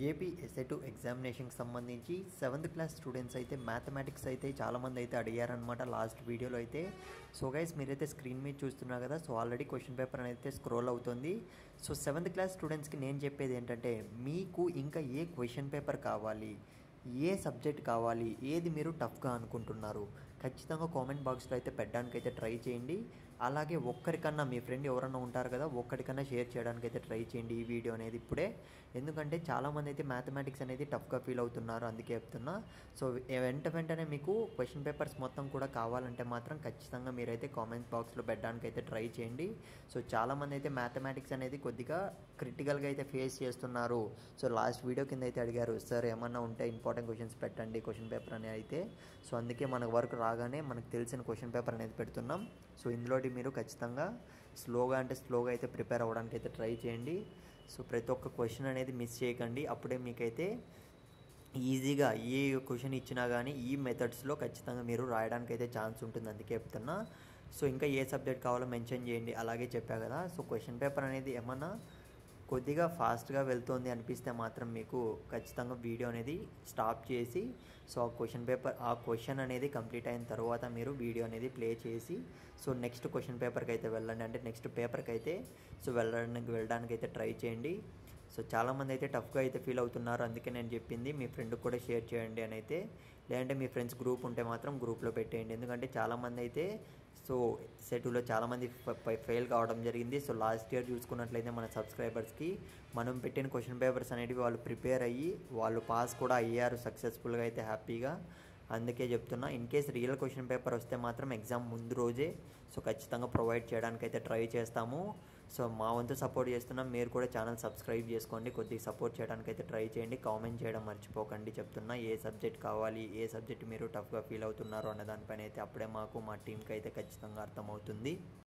AP ఎస్ఏ2 ఎగ్జామినేషన్కి సంబంధించి 7th class students అయితే mathematics అయితే చాలామంది అయితే అడిగారనమాట లాస్ట్ వీడియోలో అయితే. సో గైస్ మీరైతే స్క్రీన్ మీద చూస్తున్నారు కదా. సో ఆల్రెడీ క్వశ్చన్ పేపర్ అయితే స్క్రోల్ అవుతుంది. సో 7th క్లాస్ స్టూడెంట్స్కి నేను చెప్పేది ఏంటంటే, మీకు ఇంకా ఏ క్వశ్చన్ పేపర్ కావాలి, ఏ సబ్జెక్ట్ కావాలి, ఏది మీరు టఫ్గా అనుకుంటున్నారు, ఖచ్చితంగా కామెంట్ బాక్స్లో అయితే పెట్టడానికి అయితే ట్రై చేయండి. అలాగే ఒక్కరికన్నా మీ ఫ్రెండ్ ఎవరన్నా ఉంటారు కదా, ఒక్కరికన్నా షేర్ చేయడానికి అయితే ట్రై చేయండి ఈ వీడియో అనేది ఇప్పుడే. ఎందుకంటే చాలామంది అయితే మ్యాథమెటిక్స్ అనేది టఫ్గా ఫీల్ అవుతున్నారు, అందుకే చెప్తున్నా. సో వెంటనే మీకు క్వశ్చన్ పేపర్స్ మొత్తం కూడా కావాలంటే మాత్రం ఖచ్చితంగా మీరైతే కామెంట్ బాక్స్లో పెట్టడానికి అయితే ట్రై చేయండి. సో చాలామంది అయితే మ్యాథమెటిక్స్ అనేది కొద్దిగా క్రిటికల్గా అయితే ఫేస్ చేస్తున్నారు. సో లాస్ట్ వీడియో కింద అయితే అడిగారు, సార్ ఏమన్నా ఉంటే ఇంపార్టెంట్ క్వశ్చన్స్ పెట్టండి క్వశ్చన్ పేపర్ అనేది అయితే. సో అందుకే మనకు వరకు రాగానే మనకు తెలిసిన క్వశ్చన్ పేపర్ అనేది పెడుతున్నాం. సో ఇందులోటి మీరు ఖచ్చితంగా స్లోగా అయితే ప్రిపేర్ అవ్వడానికి అయితే ట్రై చేయండి. సో ప్రతి ఒక్క క్వశ్చన్ అనేది మిస్ చేయకండి, అప్పుడే మీకైతే ఈజీగా ఏ క్వశ్చన్ ఇచ్చినా కానీ ఈ మెథడ్స్లో ఖచ్చితంగా మీరు రాయడానికి అయితే ఛాన్స్ ఉంటుంది, అందుకే చెప్తున్నా. సో ఇంకా ఏ సబ్జెక్ట్ కావాలో మెన్షన్ చేయండి, అలాగే చెప్పా కదా. సో క్వశ్చన్ పేపర్ అనేది ఏమన్నా కొద్దిగా ఫాస్ట్గా వెళ్తుంది అనిపిస్తే మాత్రం మీకు ఖచ్చితంగా వీడియో అనేది స్టాప్ చేసి, సో ఆ క్వశ్చన్ అనేది కంప్లీట్ అయిన తర్వాత మీరు వీడియో అనేది ప్లే చేసి, సో నెక్స్ట్ క్వశ్చన్ పేపర్కి అయితే వెళ్ళండి, అంటే నెక్స్ట్ పేపర్కి అయితే సో వెళ్ళడానికి అయితే ట్రై చేయండి. సో చాలామంది అయితే టఫ్గా అయితే ఫీల్ అవుతున్నారు, అందుకే నేను చెప్పింది మీ ఫ్రెండ్కి కూడా షేర్ చేయండి అని అయితే. లేదంటే మీ ఫ్రెండ్స్ గ్రూప్ ఉంటే మాత్రం గ్రూప్లో పెట్టేయండి. ఎందుకంటే చాలామంది అయితే సో సెటులో చాలామంది ఫెయిల్ కావడం జరిగింది. సో లాస్ట్ ఇయర్ చూసుకున్నట్లయితే మన సబ్స్క్రైబర్స్కి మనం పెట్టిన క్వశ్చన్ పేపర్స్ అనేవి వాళ్ళు ప్రిపేర్ అయ్యి వాళ్ళు పాస్ కూడా అయ్యారు సక్సెస్ఫుల్గా అయితే హ్యాపీగా. అందుకే చెప్తున్నా, in case real question paper వస్తే మాత్రం ఎగ్జామ్ ముందు రోజే సో ఖచ్చితంగా ప్రొవైడ్ చేయడానికి అయితే ట్రై చేస్తాము. సో మా వంతు సపోర్ట్ చేస్తున్నాం, మీరు కూడా ఛానల్ సబ్స్క్రైబ్ చేసుకోండి, కొద్దిగా సపోర్ట్ చేయడానికి అయితే ట్రై చేయండి. కామెంట్ చేయడం మర్చిపోకండి. చెప్తున్నా, ఏ సబ్జెక్ట్ కావాలి, ఏ సబ్జెక్ట్ మీరు టఫ్గా ఫీల్ అవుతున్నారు అన్న దానిపైన అయితే అప్పుడే మాకు మా టీంకి అయితే ఖచ్చితంగా అర్థమవుతుంది.